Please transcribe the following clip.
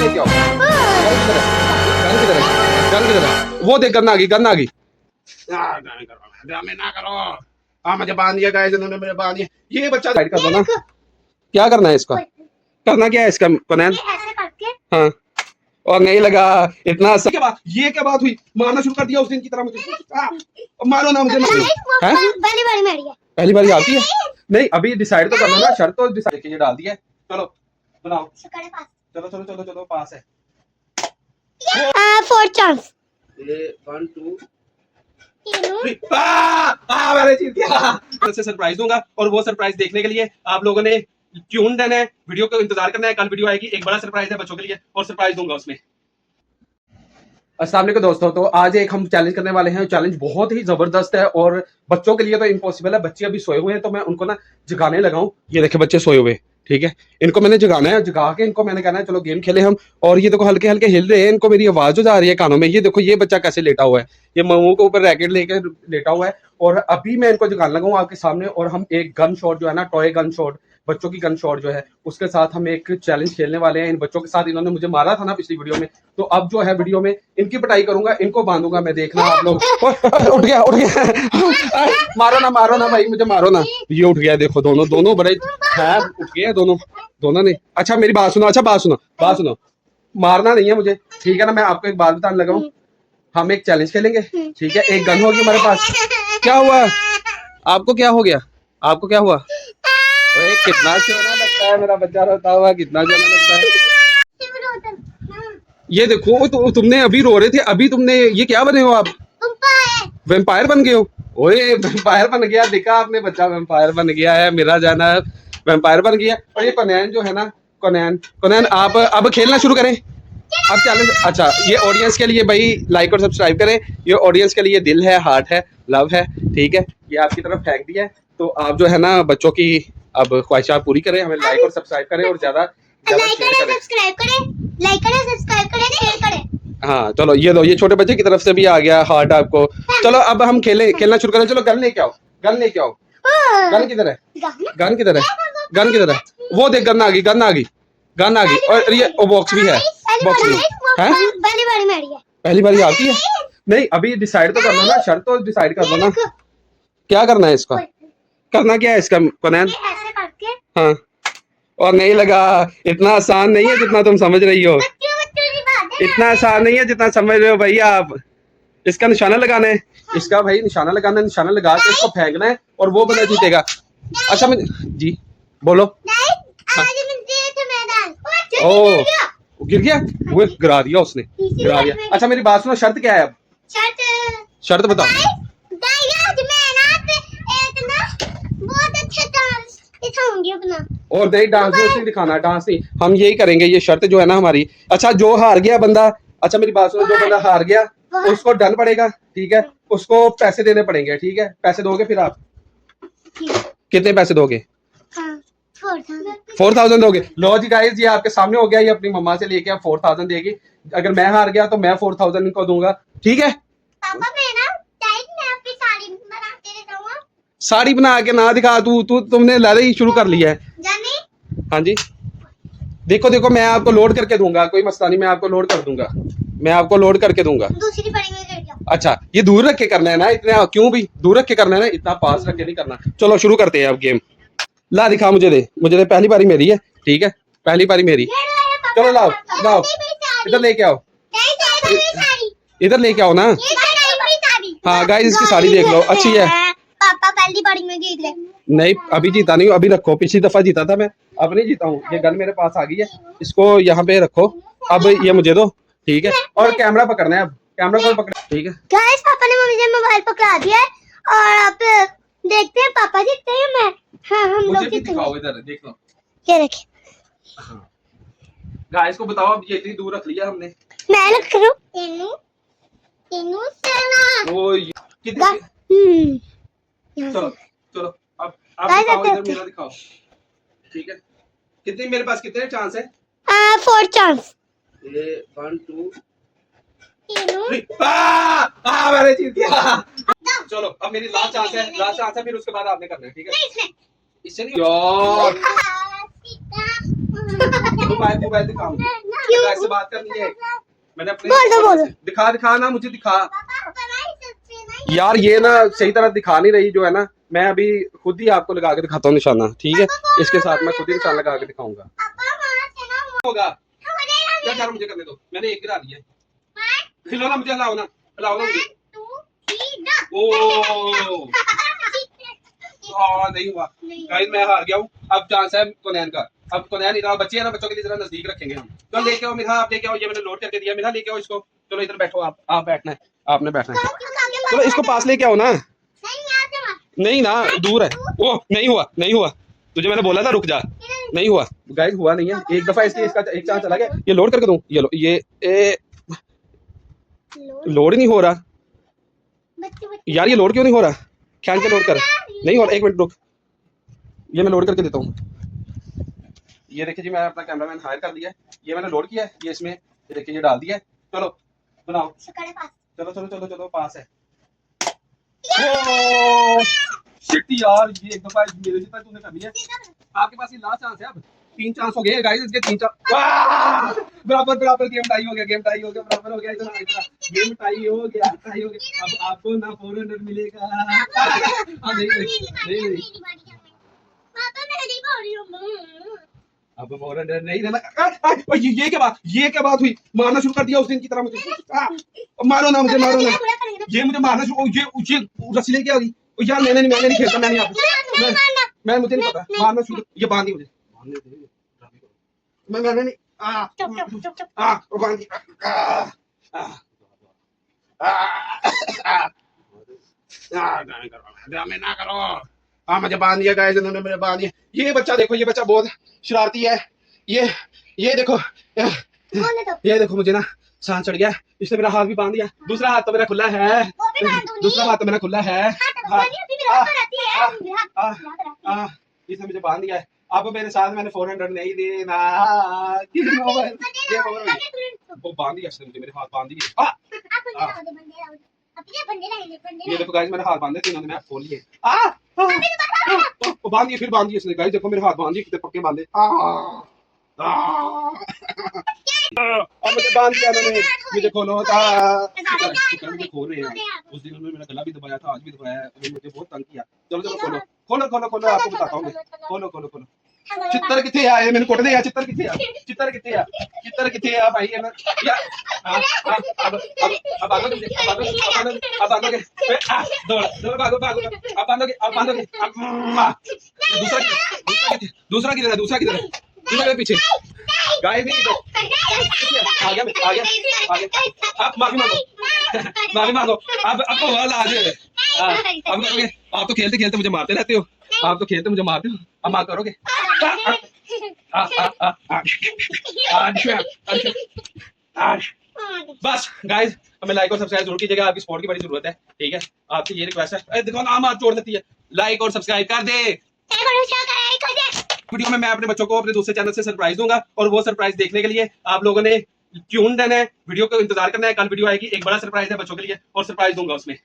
लेके आओ। गन किधर है? गन किधर है? वो देख, गन आ गई, गन आ गई। ड्रामे ना करो। हाँ मुझे बांध दिया गाइस, इन्होंने मुझे बांध दिया। ये बच्चा साइड कर दो ना। क्या करना है इसका? करना क्या है इसका कनैन? हाँ और नहीं लगा इतना सब क्या बात, ये क्या बात हुई? मारना शुरू कर दिया उस दिन की तरह मुझे। मारो ना मुझे। पहली बार आती है? नहीं अभी डिसाइड तो करना ना, शर्त तो डिसाइड कीजिए, डाल दिया है। चलो बनाओ, चलो चलो चलो चलो, पास है। Fourth chance. ये 1 2 मैंने जीत गया। सरप्राइज दूंगा और वो सरप्राइज देखने के लिए आप लोगों ने ट्यून्ड है, वीडियो को इंतजार करना है। कल वीडियो आएगी, एक बड़ा सरप्राइज है बच्चों के लिए और सरप्राइज दूंगा उसमें। अस्सलाम वालेकुम दोस्तों, तो आज एक हम चैलेंज करने वाले हैं। चैलेंज बहुत ही जबरदस्त है और बच्चों के लिए तो इम्पॉसिबल है। बच्चे अभी सोए हुए हैं तो मैं उनको ना जगाने लगाऊं। ये देखे बच्चे सोए हुए, ठीक है, इनको मैंने जगाना है। जगा के इनको मैंने कहना है चलो गेम खेले हम। और ये देखो हल्के हल्के हिल रहे हैं, इनको मेरी आवाज जो जा रही है कानों में। ये देखो ये बच्चा कैसे लेटा हुआ है, ये मुंह के ऊपर रैकेट लेके लेटा हुआ है। और अभी मैं इनको जगाने लगाऊं आपके सामने और हम एक गन शॉट जो है ना, टॉय गन शॉट, बच्चों की गन शॉट जो है उसके साथ हम एक चैलेंज खेलने वाले हैं इन बच्चों के साथ। इन्होंने मुझे मारा था ना पिछली वीडियो में, तो अब जो है वीडियो में इनकी पिटाई करूंगा, इनको बांधूंगा मैं, देखना आप लोग। उठ गया उठ गया। मारो ना भाई, मुझे मारो ना। ये उठ गया, देखो दोनों दोनों बड़े है, उठ गए दोनों दोनों ने। अच्छा मेरी बात सुनो, अच्छा बात सुनो, मारना नहीं है मुझे, ठीक है ना। मैं आपको एक बात बताने लगा हूँ, हम एक चैलेंज खेलेंगे, ठीक है। एक गन होगी हमारे पास। क्या हुआ आपको? क्या हो गया आपको? क्या हुआ? ओए कितना सोना लगता है मेरा बच्चा रोता हुआ, कितना सोना लगता है। ये देखो तुमने अभी रो रहे थे, अभी तुमने ये क्या बने हो आप? वेम्पायर बन गए हो। ओए वेम्पायर बन गया, देखा आपने, बच्चा वेम्पायर बन गया है मेरा जाना, वेम्पायर बन गया। और ये कनैन जो है ना, कनैन आप अब खेलना शुरू करें। अब चैलेंज, अच्छा ये ऑडियंस के लिए भाई लाइक और सब्सक्राइब करें। ये ऑडियंस के लिए दिल है, हार्ट है, लव है, ठीक है। ये आपकी तरफ फेंक दिया है, तो आप जो है ना बच्चों की अब ख्वाहिशात पूरी करें, हमें लाइक और सब्सक्राइब करें और ज्यादा सब्सक्राइब करें। हाँ चलो ये लो, ये छोटे बच्चे की तरफ से भी आ गया हार्ट आपको। चलो अब हम खेलना शुरू करें। चलो गन लेके आओ, गन लेके आओ। गन किधर है? गन किधर है? गन किधर है? वो देख, गन आ गई, गन आ गई, गन आ गई। और ये बॉक्स भी है, बॉक्स भी है। पहली बारी आती है? नहीं अभी डिसाइड तो कर लो ना, शर्त तो डिसाइड कर लो ना। क्या करना है इसका? करना क्या है इसका कनैन? हाँ और नहीं लगा इतना आसान नहीं है जितना तुम समझ रही हो। इतना आसान नहीं है जितना समझ रहे हो भैया आप। इसका निशाना लगाना है, इसका भाई निशाना लगाना है। निशाना लगा के इसको फेंकना है और वो बंदा जीतेगा। अच्छा मैं जी बोलो। हाँ। ओ गिर गया, वो गिरा दिया उसने, गिरा दिया। अच्छा मेरी बात सुनो, शर्त क्या है अब? शर्त बताओ। और नहीं डांस नहीं दिखाना, डांस नहीं, हम यही करेंगे, ये शर्त जो है ना हमारी। अच्छा जो हार गया बंदा, अच्छा मेरी बात सुनो, जो बंदा हार गया उसको डन पड़ेगा, ठीक है। उसको पैसे देने पड़ेंगे, ठीक है। पैसे दोगे फिर आप? कितने पैसे दोगे? 4000 दोगे। लो जी गाइस, ये आपके सामने हो गया, ये अपनी मम्मा से लेके आप 4000 देगी। अगर मैं हार गया तो मैं 4000 इनको दूंगा, ठीक है। साड़ी बना के ना दिखा, तुमने लारे ही शुरू कर लिया है। हाँ जी देखो देखो, मैं आपको लोड करके दूंगा, कोई मसला नहीं, मैं आपको लोड कर दूंगा, मैं आपको लोड करके दूंगा। दूसरी बड़ी में कर दिया। अच्छा ये दूर रख के करना है ना, इतना क्यों भी दूर रख के करना है ना, इतना पास रख के नहीं करना। चलो शुरू करते हैं अब गेम। ला दिखा, मुझे दे, पहली बारी मेरी है, ठीक है, पहली बारी मेरी। चलो लाओ लाओ, इधर लेके आओ, इधर लेके आओ ना। हाँ गाइस इसकी साड़ी देख लो, अच्छी है। पापा पहली बारी में जीत गए। नहीं अभी जीता नहीं हूँ, अभी रखो, पिछली दफा जीता था मैं, अब नहीं जीता हूँ। ये गन मेरे पास आ गई है, इसको यहाँ पे रखो। अब ये मुझे दो, ठीक है। और कैमरा पकड़ना है, अब कैमरा को पकड़, ठीक है। गाइस पापा ने मुझे मोबाइल पकड़ा दिया है और अब देखते हैं पापा जीतते हैं मैं। हाँ हम लोग मुझे भी दिखाओ, इधर देख लो, ये देखिए। गाइस को बताओ, अब ये इतनी दूर रख लिया हमने। मैं लग करूं तेनू सेना ओ कितनी, चलो चलो अब आप दिखाओ, इधर मेरा दिखाओ, ठीक है। कितने मेरे पास कितने चांस है? 4 चांस। ये 1 2 मैंने जीत गया। चलो अब मेरी लास्ट चांस है, लास्ट चांस है, फिर उसके बाद आपने करना है, ठीक है। इससे नहीं यार, मोबाइल दिखाऊं, कैसे बात करनी है? मैंने अपने बोलो। दिखा ना, मुझे दिखा यार। ये ना सही तरह दिखा नहीं रही जो है ना। मैं अभी खुद ही आपको लगा के दिखाता हूँ निशाना, ठीक है? इसके साथ मैं खुद ही निशान लगा के दिखाऊंगा। होगा क्या यार, मुझे करने दो। मैंने एक गिरा लिया है। खिलौना मुझे हिलाओ ना मुझे। ओ नहीं हुआ गाइस, मैं हार गया हूँ। अब चांस है कोनैन का। अब कोनैन इधर बच्चे हैं ना, बच्चों के लिए जरा नजदीक रखेंगे हम। तो लेके आओ मिठा, आप लेके आओ। ये मैंने लोड करके दिया। मिठा लेके आओ इसको। चलो इधर बैठो, आप बैठना है, आपने बैठना है। चलो इसको पास लेके आओ ना। नहीं ना, दूर है। ओ नहीं हुआ। तुझे मैंने बोला था रुक जा। नहीं हुआ गाइस, हुआ नहीं है। एक दफा इसका एक चांस चला गया। ये लोड करके दूं? ये लो, ये लोड नहीं हो रहा यार। ये लोड क्यों नहीं हो रहा? खींच के लोड कर। नहीं हो रहा, एक मिनट रुक। ये मैं लोड करके देता हूँ। ये देखिए जी, मैं अपना कैमरामैन हायर कर लिया है। ये मैंने लोड किया है। ये इसमें ये देखिए, ये डाल दिया है। चलो बनाओ। चलो पास है। ओ शिट यार, ये एक दफा मेरे जितना तूने कर लिया। आपके पास ये लास्ट चांस है। अब 3 चांस हो गए गाइस, इसके 3 चांस। बराबर गेम टाई हो गया बराबर हो गया। इतना गेम टाई हो गया। अब आपको ना 400 मिलेगा। नहीं अब 400 नहीं देना। ये क्या बात हुई? मारना शुरू कर दिया उस दिन की तरह मुझे। मारो ना मुझे। ये मुझे मारना शुरू, ये रस्सी लेके आ गई। यार मैंने नहीं खेलता। मैं मुझे नहीं पता। मारना शुरू, ये बांधी मुझे। मैंने नहीं बांधी। ड्रामे ना करो। हाँ मुझे बांध दिया गाइस, इन्होंने मुझे बांध दिया। ये बच्चा देखो, ये बच्चा बहुत शरारती है। ये देखो, ये देखो मुझे ना सांस चढ़ गया। इसने मेरा हाथ भी बांध दिया। दूसरा हाथ तो मेरा खुला है। इसने मुझे बांध दिया है। अब मेरे साथ मैंने 400 नहीं देना। वो बांध दिया इसने मुझे, मेरे हाथ बांध दिए। ये देखो गाइस, मैंने हाथ बांधे थे, इन्होंने खोल लिए। बांध दिए, फिर बांध दिए इसने। गाइस देखो मेरे हाथ बांध दिए, कितने पक्के बांधे। अब मुझे बांध दिया इन्होंने। मुझे खोलो मुझे खोल रहे हैं। उस दिन उन्होंने मेरा गला भी दबाया था, आज भी दबाया है। मुझे बहुत तंग किया। चलो खोलो। आपको बताता हूँ। खोलो। चित्तर किथे आए? मैंने कोट दिया। चित्तर किथे आ भाई? है ना यार। अब आगे दौड़ भागो। अब बांधोगे। दूसरा किधर है? दूसरा पीछे। गाय भी आ गया। आप माफी मांगो। अब तो वाला आ जाए। अब आप तो खेलते मुझे मारते रहते हो। अब मार करोगे। बस गाइस, हमें लाइक और सब्सक्राइब जरूर कीजिएगा। आपकी सपोर्ट की बड़ी जरूरत है, ठीक है? आपसे ये रिक्वेस्ट है। देखो नाम हाथ जोड़ देती है। लाइक और सब्सक्राइब कर दे। वीडियो में मैं अपने बच्चों को अपने दूसरे चैनल से सरप्राइज दूंगा, और वो सरप्राइज देखने के लिए आप लोगों ने ट्यून रहना है। वीडियो को इंतजार करना है। कल वीडियो आएगी, एक बड़ा सरप्राइज है बच्चों के लिए, और सरप्राइज दूंगा उसमें।